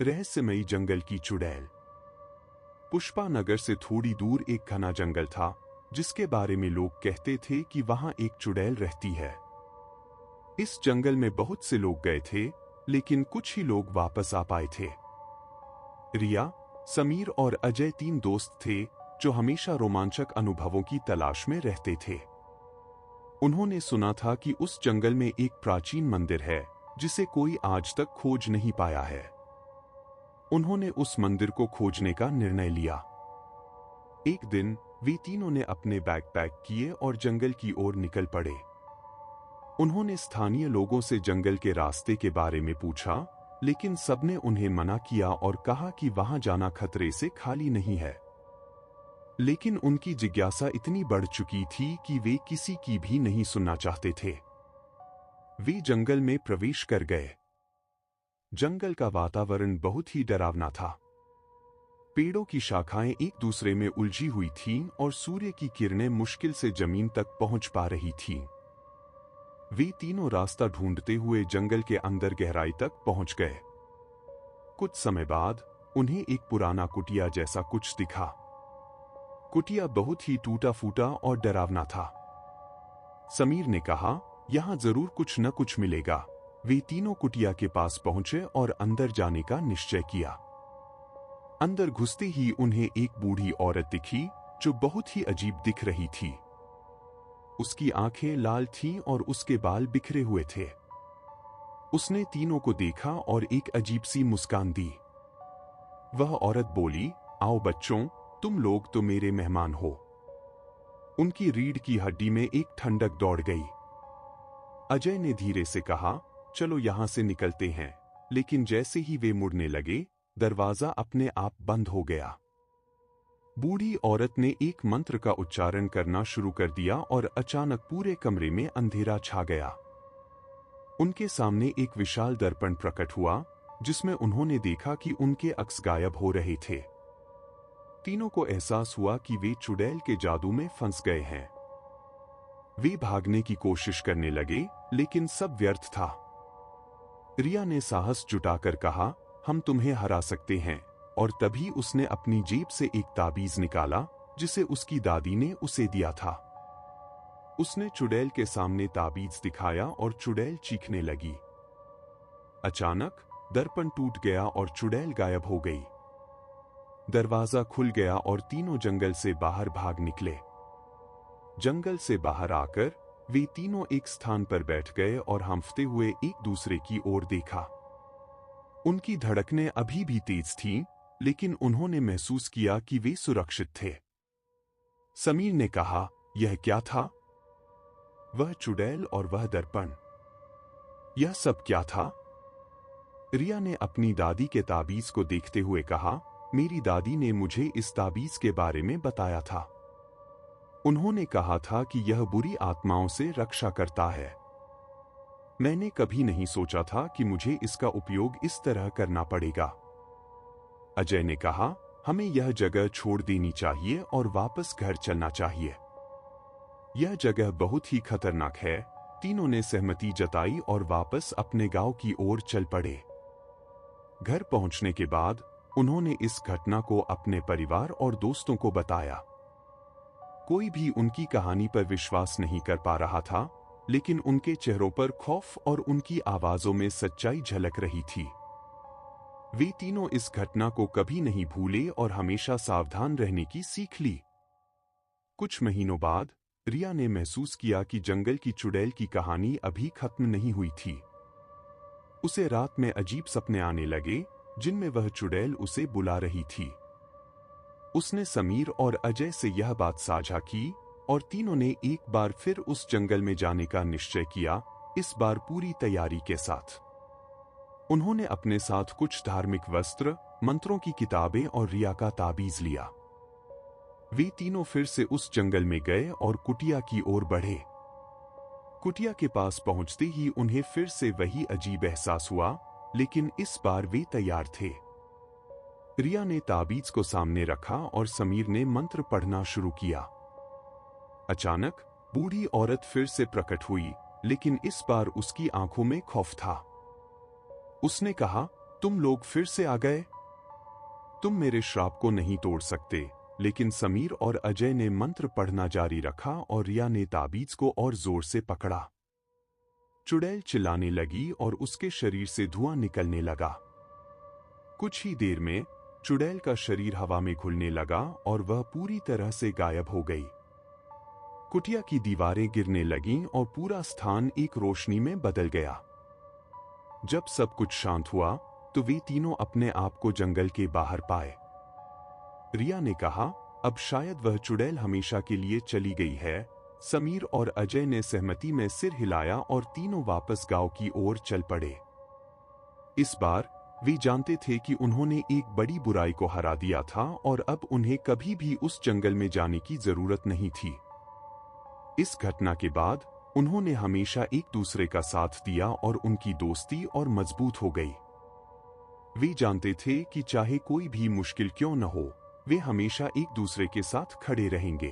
रहस्यमयी जंगल की चुड़ैल। पुष्पा नगर से थोड़ी दूर एक घना जंगल था, जिसके बारे में लोग कहते थे कि वहां एक चुड़ैल रहती है। इस जंगल में बहुत से लोग गए थे, लेकिन कुछ ही लोग वापस आ पाए थे। रिया, समीर और अजय 3 दोस्त थे जो हमेशा रोमांचक अनुभवों की तलाश में रहते थे। उन्होंने सुना था कि उस जंगल में एक प्राचीन मंदिर है जिसे कोई आज तक खोज नहीं पाया है। उन्होंने उस मंदिर को खोजने का निर्णय लिया। एक दिन वे तीनों ने अपने बैग पैक किए और जंगल की ओर निकल पड़े। उन्होंने स्थानीय लोगों से जंगल के रास्ते के बारे में पूछा, लेकिन सबने उन्हें मना किया और कहा कि वहां जाना खतरे से खाली नहीं है। लेकिन उनकी जिज्ञासा इतनी बढ़ चुकी थी कि वे किसी की भी नहीं सुनना चाहते थे। वे जंगल में प्रवेश कर गए। जंगल का वातावरण बहुत ही डरावना था। पेड़ों की शाखाएं एक दूसरे में उलझी हुई थीं और सूर्य की किरणें मुश्किल से जमीन तक पहुंच पा रही थीं। वे तीनों रास्ता ढूंढते हुए जंगल के अंदर गहराई तक पहुंच गए। कुछ समय बाद उन्हें एक पुराना कुटिया जैसा कुछ दिखा। कुटिया बहुत ही टूटा फूटा और डरावना था। समीर ने कहा, यहां जरूर कुछ न कुछ मिलेगा। वे तीनों कुटिया के पास पहुंचे और अंदर जाने का निश्चय किया। अंदर घुसते ही उन्हें एक बूढ़ी औरत दिखी जो बहुत ही अजीब दिख रही थी। उसकी आंखें लाल थीं और उसके बाल बिखरे हुए थे। उसने तीनों को देखा और एक अजीब सी मुस्कान दी। वह औरत बोली, आओ बच्चों, तुम लोग तो मेरे मेहमान हो। उनकी रीढ़ की हड्डी में एक ठंडक दौड़ गई। अजय ने धीरे से कहा, चलो यहां से निकलते हैं, लेकिन जैसे ही वे मुड़ने लगे, दरवाजा अपने आप बंद हो गया। बूढ़ी औरत ने एक मंत्र का उच्चारण करना शुरू कर दिया और अचानक पूरे कमरे में अंधेरा छा गया। उनके सामने एक विशाल दर्पण प्रकट हुआ, जिसमें उन्होंने देखा कि उनके अक्स गायब हो रहे थे। तीनों को एहसास हुआ कि वे चुड़ैल के जादू में फंस गए हैं। वे भागने की कोशिश करने लगे, लेकिन सब व्यर्थ था। रिया ने साहस जुटाकर कहा, हम तुम्हें हरा सकते हैं, और तभी उसने अपनी जेब से एक ताबीज निकाला जिसे उसकी दादी ने उसे दिया था। उसने चुड़ैल के सामने ताबीज दिखाया और चुड़ैल चीखने लगी। अचानक दर्पण टूट गया और चुड़ैल गायब हो गई। दरवाजा खुल गया और तीनों जंगल से बाहर भाग निकले। जंगल से बाहर आकर वे तीनों एक स्थान पर बैठ गए और हंफते हुए एक दूसरे की ओर देखा। उनकी धड़कनें अभी भी तेज थीं, लेकिन उन्होंने महसूस किया कि वे सुरक्षित थे। समीर ने कहा, यह क्या था? वह चुड़ैल और वह दर्पण, यह सब क्या था? रिया ने अपनी दादी के ताबीज को देखते हुए कहा, मेरी दादी ने मुझे इस ताबीज के बारे में बताया था। उन्होंने कहा था कि यह बुरी आत्माओं से रक्षा करता है। मैंने कभी नहीं सोचा था कि मुझे इसका उपयोग इस तरह करना पड़ेगा। अजय ने कहा, हमें यह जगह छोड़ देनी चाहिए और वापस घर चलना चाहिए। यह जगह बहुत ही खतरनाक है। तीनों ने सहमति जताई और वापस अपने गांव की ओर चल पड़े। घर पहुंचने के बाद उन्होंने इस घटना को अपने परिवार और दोस्तों को बताया। कोई भी उनकी कहानी पर विश्वास नहीं कर पा रहा था, लेकिन उनके चेहरों पर खौफ और उनकी आवाजों में सच्चाई झलक रही थी। वे तीनों इस घटना को कभी नहीं भूले और हमेशा सावधान रहने की सीख ली। कुछ महीनों बाद रिया ने महसूस किया कि जंगल की चुड़ैल की कहानी अभी खत्म नहीं हुई थी। उसे रात में अजीब सपने आने लगे, जिनमें वह चुड़ैल उसे बुला रही थी। उसने समीर और अजय से यह बात साझा की और तीनों ने एक बार फिर उस जंगल में जाने का निश्चय किया, इस बार पूरी तैयारी के साथ। उन्होंने अपने साथ कुछ धार्मिक वस्त्र, मंत्रों की किताबें और रिया का ताबीज लिया। वे तीनों फिर से उस जंगल में गए और कुटिया की ओर बढ़े। कुटिया के पास पहुंचते ही उन्हें फिर से वही अजीब एहसास हुआ, लेकिन इस बार वे तैयार थे। रिया ने ताबीज को सामने रखा और समीर ने मंत्र पढ़ना शुरू किया। अचानक बूढ़ी औरत फिर से प्रकट हुई, लेकिन इस बार उसकी आंखों में खौफ था। उसने कहा, तुम लोग फिर से आ गए? तुम मेरे श्राप को नहीं तोड़ सकते। लेकिन समीर और अजय ने मंत्र पढ़ना जारी रखा और रिया ने ताबीज को और जोर से पकड़ा। चुड़ैल चिल्लाने लगी और उसके शरीर से धुआं निकलने लगा। कुछ ही देर में चुड़ैल का शरीर हवा में घुलने लगा और वह पूरी तरह से गायब हो गई। कुटिया की दीवारें गिरने लगीं और पूरा स्थान एक रोशनी में बदल गया। जब सब कुछ शांत हुआ तो वे तीनों अपने आप को जंगल के बाहर पाए। रिया ने कहा, अब शायद वह चुड़ैल हमेशा के लिए चली गई है। समीर और अजय ने सहमति में सिर हिलाया और तीनों वापस गांव की ओर चल पड़े। इस बार वे जानते थे कि उन्होंने एक बड़ी बुराई को हरा दिया था और अब उन्हें कभी भी उस जंगल में जाने की जरूरत नहीं थी। इस घटना के बाद उन्होंने हमेशा एक दूसरे का साथ दिया और उनकी दोस्ती और मजबूत हो गई। वे जानते थे कि चाहे कोई भी मुश्किल क्यों न हो, वे हमेशा एक दूसरे के साथ खड़े रहेंगे।